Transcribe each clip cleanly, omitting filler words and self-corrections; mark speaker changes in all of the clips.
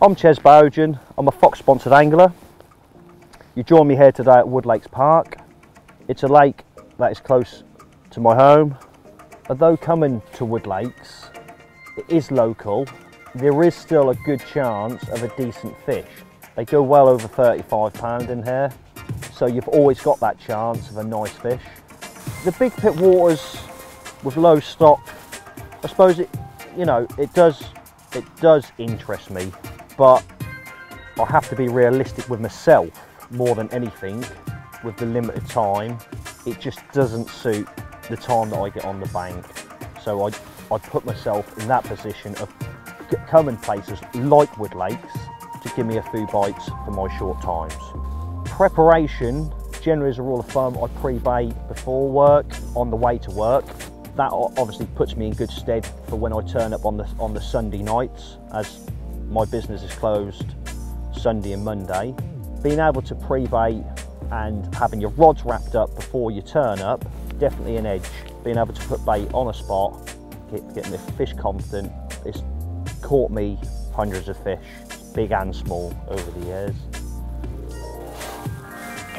Speaker 1: I'm Chesley Boughen, I'm a Fox sponsored angler. You join me here today at Wood Lakes Park. It's a lake that is close to my home. Although coming to Wood Lakes, it is local, there is still a good chance of a decent fish. They go well over £35 in here, so you've always got that chance of a nice fish. The big pit waters with low stock, I suppose it does interest me, but I have to be realistic with myself more than anything. With the limited time, it just doesn't suit the time that I get on the bank. So I put myself in that position of coming places like Wood Lakes to give me a few bites for my short times. Preparation, generally as a rule of thumb, I pre-bait before work, on the way to work. That obviously puts me in good stead for when I turn up on the Sunday nights, as my business is closed Sunday and Monday. Being able to pre-bait and having your rods wrapped up before you turn up, definitely an edge. Being able to put bait on a spot, getting the fish confident, it's caught me hundreds of fish, big and small, over the years.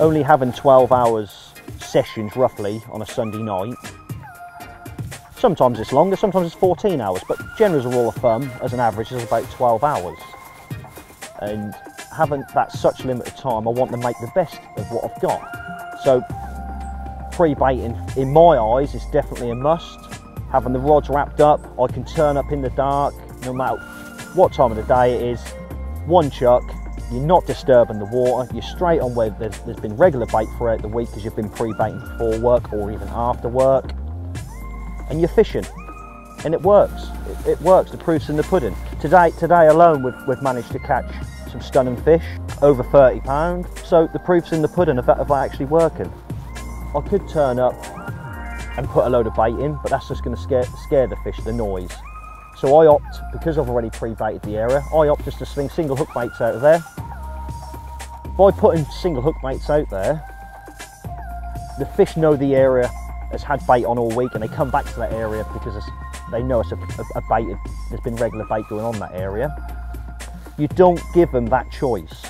Speaker 1: Only having 12 hours sessions roughly on a Sunday night. Sometimes it's longer, sometimes it's 14 hours, but generally as a rule of thumb, as an average, is about 12 hours. And having that such limited time, I want to make the best of what I've got. So pre-baiting, in my eyes, is definitely a must. Having the rods wrapped up, I can turn up in the dark, no matter what time of the day it is. One chuck, you're not disturbing the water, you're straight on where there's been regular bait throughout the week because you've been pre-baiting before work or even after work. And you're fishing, and it works. It works, the proof's in the pudding. Today alone, we've managed to catch some stunning fish, over £30. So the proof's in the pudding of that actually working. I could turn up and put a load of bait in, but that's just going to scare the fish, the noise. So I opt, because I've already pre-baited the area, I opt just to sling single hook baits out of there. By putting single hook baits out there, the fish know the area has had bait on all week, and they come back to that area because they know it's a bait, there's been regular bait going on that area. You don't give them that choice.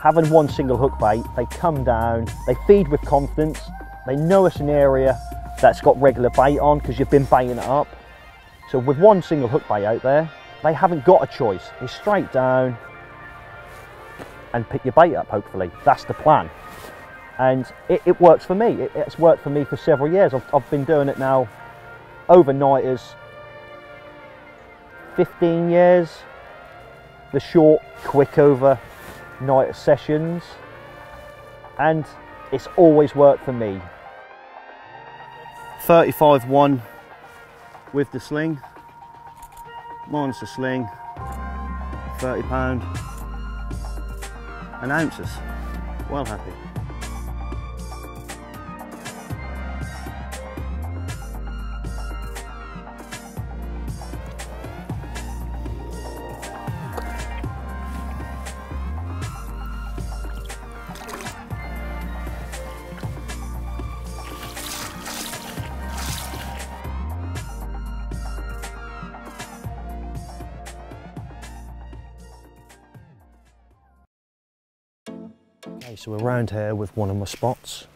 Speaker 1: Having one single hook bait, they come down, they feed with confidence, they know it's an area that's got regular bait on because you've been baiting it up. So with one single hook bait out there, they haven't got a choice. It's straight down and pick your bait up, hopefully. That's the plan. And it works for me. It's worked for me for several years. I've been doing it now, overnighters, 15 years. The short, quick overnight sessions. And it's always worked for me. 35-1 with the sling, minus the sling, £30 and ounces. Well happy. Okay, so we're around here with one of my spots.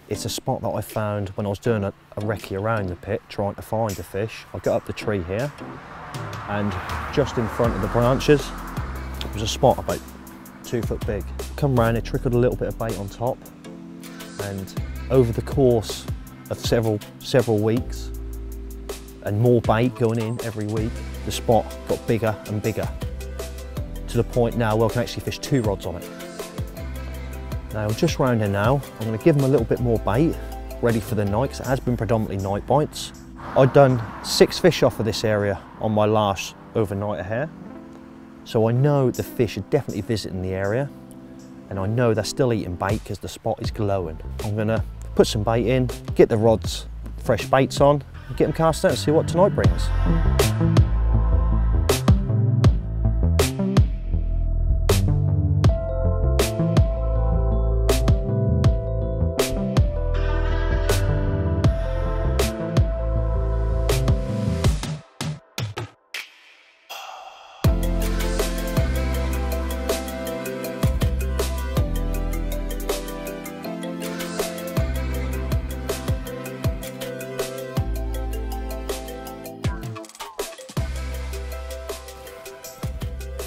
Speaker 1: It's a spot that I found when I was doing a recce around the pit trying to find a fish. I got up the tree here, and just in front of the branches was a spot about 2 foot big. Come round, it trickled a little bit of bait on top, and over the course of several weeks and more bait going in every week, the spot got bigger and bigger to the point now where I can actually fish 2 rods on it. Now just round here now, I'm going to give them a little bit more bait, ready for the night, because it has been predominantly night bites. I'd done 6 fish off of this area on my last overnighter here, so I know the fish are definitely visiting the area, and I know they're still eating bait because the spot is glowing. I'm going to put some bait in, get the rods, fresh baits on, and get them cast out and see what tonight brings.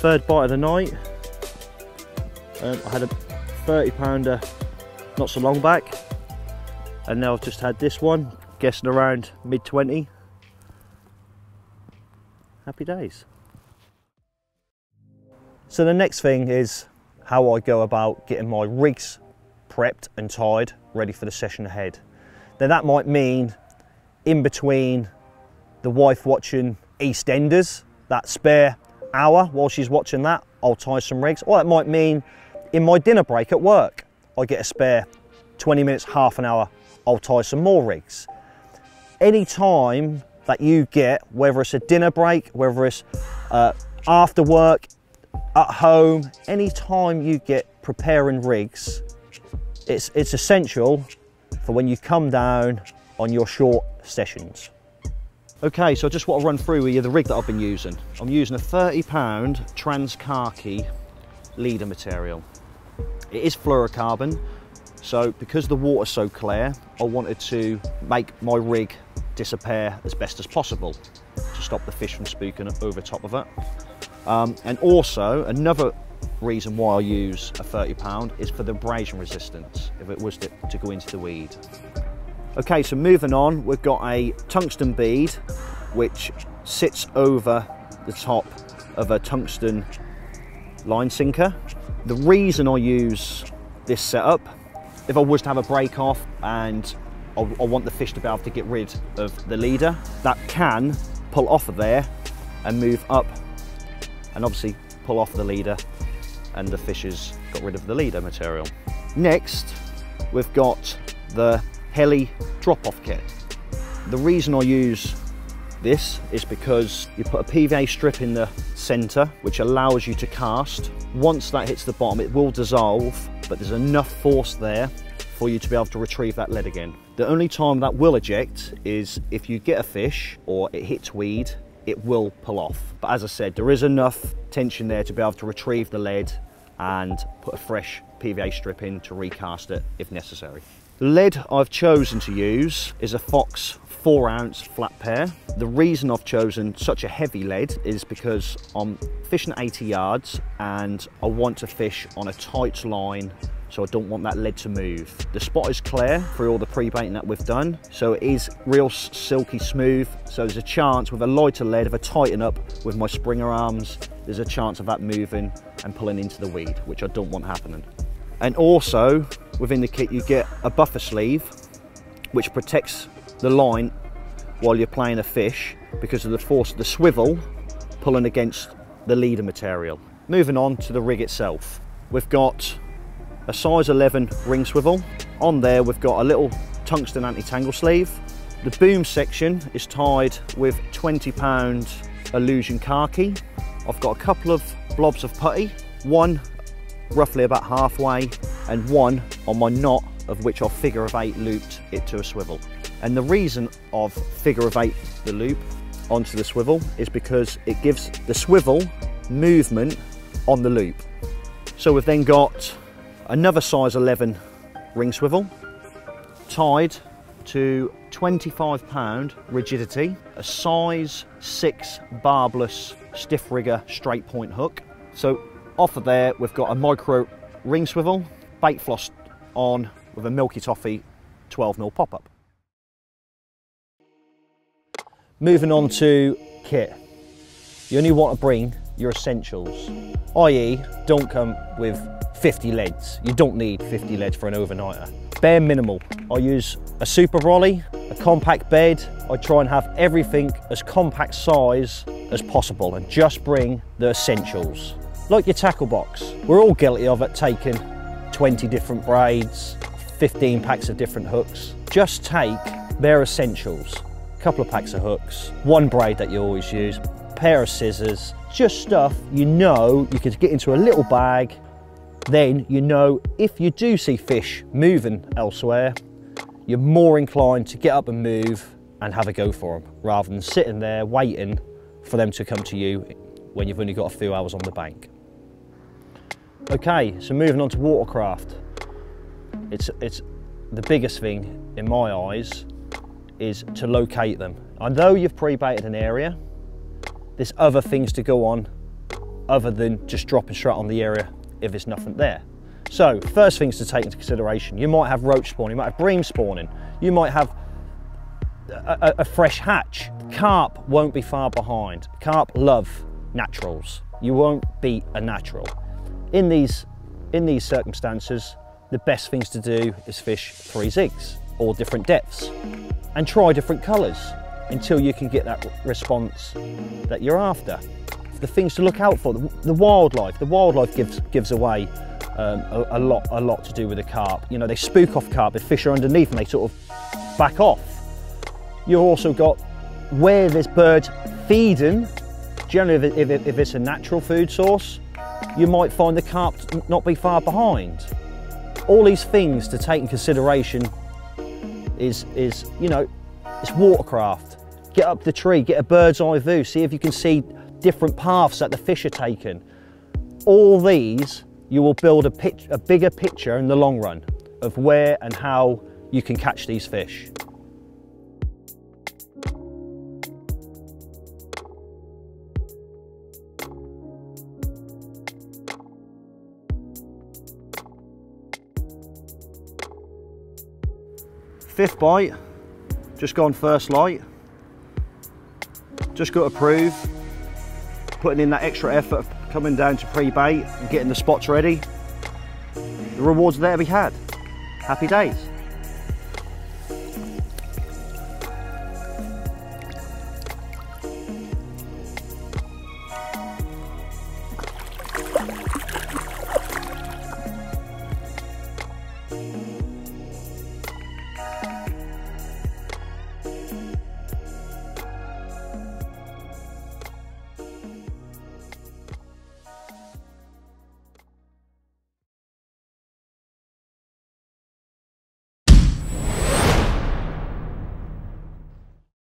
Speaker 1: third bite of the night. I had a 30-pounder not so long back, and now I've just had this one, guessing around mid-20. Happy days. So the next thing is how I go about getting my rigs prepped and tied, ready for the session ahead. Now that might mean in between the wife watching EastEnders, that spare hour while she's watching that, I'll tie some rigs. Or it might mean in my dinner break at work, I get a spare 20 minutes, half an hour, I'll tie some more rigs. Any time that you get, whether it's a dinner break, whether it's after work, at home, any time you get preparing rigs, it's essential for when you come down on your short sessions. Okay, so I just want to run through with you the rig that I've been using. I'm using a 30-pound trans khaki leader material. It is fluorocarbon, so because the water's so clear, I wanted to make my rig disappear as best as possible to stop the fish from spooking over top of it. And also, another reason why I use a 30-pound is for the abrasion resistance, if it was to go into the weed. Okay, so moving on, we've got a tungsten bead, which sits over the top of a tungsten line sinker. The reason I use this setup, if I was to have a break off and I want the fish to be able to get rid of the leader, that can pull off of there and move up and obviously pull off the leader, and the fish has got rid of the leader material. Next, we've got the Heli Drop Off kit. The reason I use this is because you put a PVA strip in the centre, which allows you to cast. Once that hits the bottom, it will dissolve, but there's enough force there for you to be able to retrieve that lead again. The only time that will eject is if you get a fish or it hits weed, it will pull off. But as I said, there is enough tension there to be able to retrieve the lead and put a fresh PVA strip in to recast it if necessary. The lead I've chosen to use is a Fox 4-ounce flat pair. The reason I've chosen such a heavy lead is because I'm fishing 80 yards and I want to fish on a tight line, so I don't want that lead to move. The spot is clear through all the pre-baiting that we've done, so it is real silky smooth. So there's a chance with a lighter lead, if I tighten up with my springer arms, there's a chance of that moving and pulling into the weed, which I don't want happening. And also, within the kit, you get a buffer sleeve, which protects the line while you're playing a fish because of the force of the swivel pulling against the leader material. Moving on to the rig itself. We've got a size 11 ring swivel. On there we've got a little tungsten anti-tangle sleeve. The boom section is tied with 20-pound illusion khaki. I've got a couple of blobs of putty, one roughly about halfway and one on my knot, of which I've figure of 8 looped it to a swivel. And the reason of figure of 8 the loop onto the swivel is because it gives the swivel movement on the loop. So we've then got another size 11 ring swivel tied to 25-pound rigidity, a size 6 barbless stiff rigger straight point hook. So off of there we've got a micro ring swivel, bait floss on with a Milky Toffee 12mm pop-up. Moving on to kit. You only want to bring your essentials, i.e. don't come with 50 leads. You don't need 50 leads for an overnighter. Bare minimal. I use a super brolly, a compact bed. I try and have everything as compact size as possible and just bring the essentials. Like your tackle box. We're all guilty of it, taking 20 different braids, 15 packs of different hooks. Just take bare essentials. A couple of packs of hooks, one braid that you always use, a pair of scissors, just stuff you know you could get into a little bag. Then you know if you do see fish moving elsewhere, you're more inclined to get up and move and have a go for them, rather than sitting there waiting for them to come to you when you've only got a few hours on the bank. Okay, so moving on to Watercraft. It's the biggest thing in my eyes is to locate them. I know you've pre-baited an area, there's other things to go on other than just dropping straight on the area if there's nothing there. So first things to take into consideration, you might have roach spawning, you might have bream spawning, you might have a fresh hatch. Carp won't be far behind. Carp love naturals. You won't beat a natural. In these circumstances, the best things to do is fish 3 zigs, or different depths, and try different colours until you can get that response that you're after. The things to look out for, the wildlife. The wildlife gives away a lot to do with the carp. You know, they spook off carp, if fish are underneath and they sort of back off. You've also got where there's birds feeding. Generally, if it's a natural food source, you might find the carp not be far behind. All these things to take in consideration is you know, it's watercraft. Get up the tree, get a bird's eye view, see if you can see different paths that the fish are taking. All these, you will build a bigger picture in the long run of where and how you can catch these fish. Fifth bite, just gone first light. Just got to prove, putting in that extra effort of coming down to pre-bait and getting the spots ready. The rewards are there to be had. Happy days.